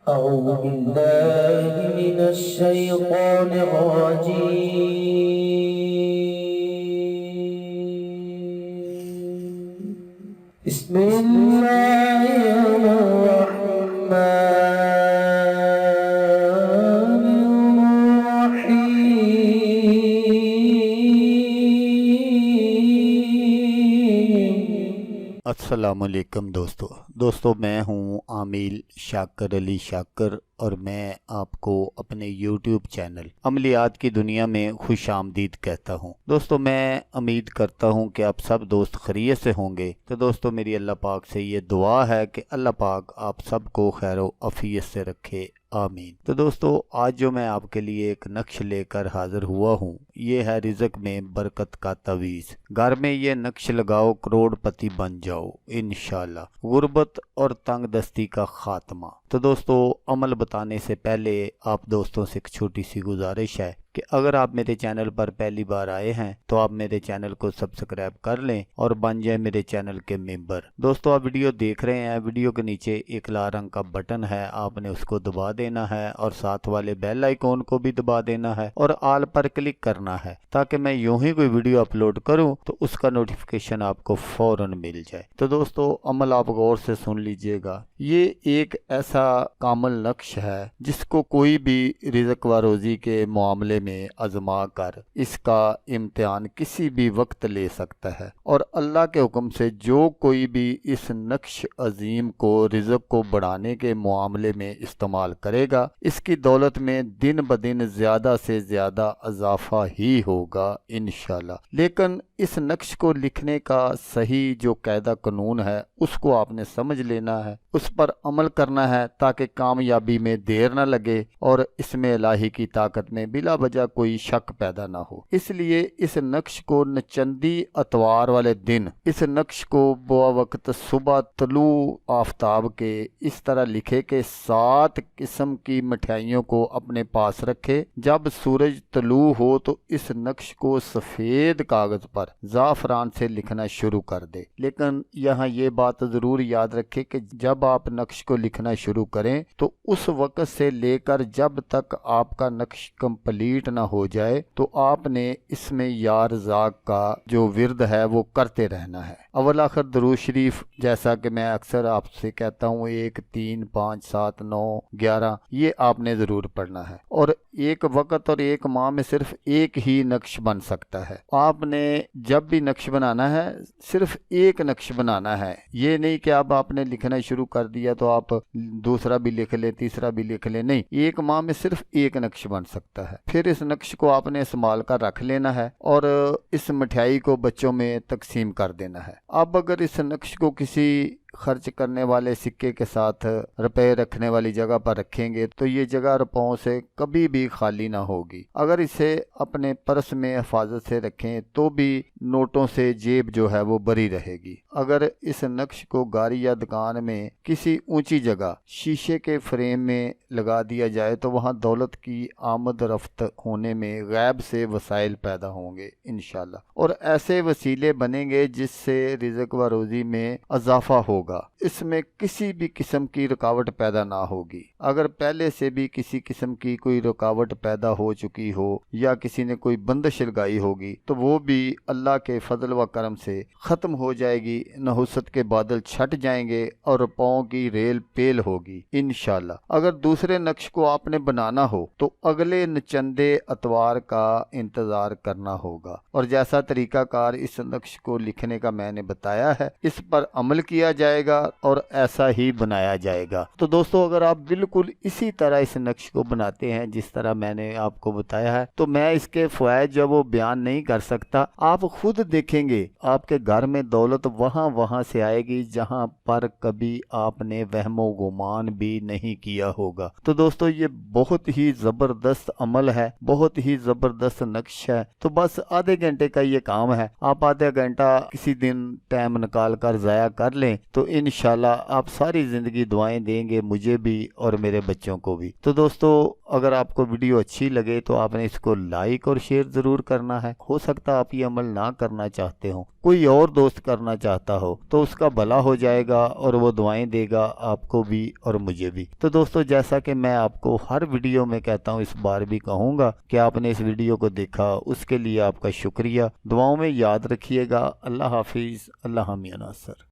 أعوذ بالله من الشيطان الرجيم. بسم الله الرحمن الرحيم. السلام علیکم دوستو میں ہوں عامل شاکر علی شاکر اور میں آپ کو اپنے یوٹیوب چینل عملیات کی دنیا میں خوش آمدید کہتا ہوں۔ دوستو میں امید کرتا ہوں کہ آپ سب دوست خیریت سے ہوں گے۔ تو دوستو میری اللہ پاک سے یہ دعا ہے کہ اللہ پاک آپ سب کو خیر و عافیت سے رکھے، آمین۔ تو دوستو آج جو میں آپ کے لیے ایک نقش لے کر حاضر ہوا ہوں یہ ہے رزق میں برکت کا تعویذ۔ گھر میں یہ نقش لگاؤ، کروڑ پتی بن جاؤ انشاءاللہ۔ غربت اور تنگ دستی کا خاتمہ۔ تو دوستو عمل بتانے سے پہلے آپ دوستوں سے ایک چھوٹی سی گزارش ہے کہ اگر آپ میرے چینل پر پہلی بار آئے ہیں تو آپ میرے چینل کو سبسکرائب کر لیں اور بن جائیں میرے چینل کے ممبر۔ دوستو آپ ویڈیو دیکھ رہے ہیں، ویڈیو کے نیچے ایک لال رنگ کا بٹن ہے، آپ نے اس کو دبا دینا ہے اور ساتھ والے بیل آئیکن کو بھی دبا دینا ہے اور آل پر کلک کرنا ہے تاکہ میں یوں ہی کوئی ویڈیو اپلوڈ کروں تو اس کا نوٹیفیکیشن آپ کو فوراً مل جائے۔ تو دوستو عمل آپ غور سے سن لیجئے گا۔ یہ ایک ایسا کامل نقش ہے جس کو کوئی بھی رزق و روزی کے معاملے میں آزما کر اس کا امتحان کسی بھی وقت لے سکتا ہے، اور اللہ کے حکم سے جو کوئی بھی اس نقش عظیم کو رزق کو بڑھانے کے معاملے میں استعمال کرے گا اس کی دولت میں دن بدن زیادہ سے زیادہ اضافہ ہی ہوگا انشاءاللہ۔ لیکن اس نقش کو لکھنے کا صحیح جو قاعدہ قانون ہے اس کو آپ نے سمجھ لینا ہے، اس پر عمل کرنا ہے تاکہ کامیابی میں دیر نہ لگے اور اس میں الہی کی طاقت میں بلا وجہ کوئی شک پیدا نہ ہو۔ اس لیے اس نقش کو نچندی اتوار والے دن اس نقش کو بوقت صبح طلوع آفتاب کے اس طرح لکھے کہ 7 قسم کی مٹھائیوں کو اپنے پاس رکھے۔ جب سورج طلوع ہو تو اس نقش کو سفید کاغذ پر زعفران سے لکھنا شروع کر دے۔ لیکن یہاں یہ بات ضرور یاد رکھے کہ جب آپ نقش کو لکھنا شروع کریں تو اس وقت سے لے کر جب تک آپ کا نقش کمپلیٹ نہ ہو جائے تو آپ نے اس میں یا رزاق کا جو ورد ہے وہ کرتے رہنا ہے۔ اول آخر درود شریف جیسا کہ میں اکثر آپ سے کہتا ہوں 1 3 5 7 9 11 یہ آپ نے ضرور پڑھنا ہے، اور ایک وقت اور ایک ماہ میں صرف ایک ہی نقش بن سکتا ہے۔ آپ نے جب بھی نقش بنانا ہے صرف ایک نقش بنانا ہے، یہ نہیں کہ اب آپ نے لکھنا شروع کر دیا تو آپ دوسرا بھی لکھ لیں تیسرا بھی لکھ لیں، نہیں، ایک ماہ میں صرف ایک نقش بن سکتا ہے۔ پھر اس نقش کو آپ نے سنبھال کر رکھ لینا ہے اور اس مٹھائی کو بچوں میں تقسیم کر دینا ہے۔ اب اگر اس نقش کو کسی خرچ کرنے والے سکے کے ساتھ روپے رکھنے والی جگہ پر رکھیں گے تو یہ جگہ روپوں سے کبھی بھی خالی نہ ہوگی۔ اگر اسے اپنے پرس میں حفاظت سے رکھیں تو بھی نوٹوں سے جیب جو ہے وہ بری رہے گی۔ اگر اس نقش کو گاڑی یا دکان میں کسی اونچی جگہ شیشے کے فریم میں لگا دیا جائے تو وہاں دولت کی آمد رفت ہونے میں غیب سے وسائل پیدا ہوں گے انشاءاللہ، اور ایسے وسیلے بنیں گے جس سے رزق و روزی میں اضافہ ہوگا، اس میں کسی بھی قسم کی رکاوٹ پیدا نہ ہوگی۔ اگر پہلے سے بھی کسی قسم کی کوئی رکاوٹ پیدا ہو چکی ہو یا کسی نے کوئی بندش لگائی ہوگی تو وہ بھی اللہ کے فضل و کرم سے ختم ہو جائے گی، نحوست کے بادل چھٹ جائیں گے اور پاؤں کی ریل پیل ہوگی انشاءاللہ۔ اگر دوسرے نقش کو آپ نے بنانا ہو تو اگلے نچندے اتوار کا انتظار کرنا ہوگا، اور جیسا طریقہ کار اس نقش کو لکھنے کا میں نے بتایا ہے اس پر عمل کیا جائے گا اور ایسا ہی بنایا جائے گا۔ تو دوستو اگر آپ بالکل اسی طرح اس نقش کو بناتے ہیں جس طرح میں نے آپ کو بتایا ہے تو میں اس کے فوائد جو وہ بیان نہیں کر سکتا، آپ خود دیکھیں گے آپ کے گھر میں دولت وہاں سے آئے گی جہاں پر کبھی آپ نے وہم و گمان بھی نہیں کیا ہوگا۔ تو دوستو یہ بہت ہی زبردست عمل ہے، بہت ہی زبردست نقش ہے۔ تو بس آدھے گھنٹے کا یہ کام ہے، آپ آدھا گھنٹہ کسی دن ٹائم نکال کر ضائع کر لیں تو تو انشاءاللہ آپ ساری زندگی دعائیں دیں گے مجھے بھی اور میرے بچوں کو بھی۔ تو دوستو اگر آپ کو ویڈیو اچھی لگے تو آپ نے اس کو لائک اور شیئر ضرور کرنا ہے۔ ہو سکتا آپ یہ عمل نہ کرنا چاہتے ہوں، کوئی اور دوست کرنا چاہتا ہو تو اس کا بھلا ہو جائے گا اور وہ دعائیں دے گا آپ کو بھی اور مجھے بھی۔ تو دوستو جیسا کہ میں آپ کو ہر ویڈیو میں کہتا ہوں، اس بار بھی کہوں گا کہ آپ نے اس ویڈیو کو دیکھا، اس کے لیے آپ کا شکریہ۔ دعاؤں میں یاد رکھیے گا۔ اللہ حافظ۔ اللہ حامی ناصر۔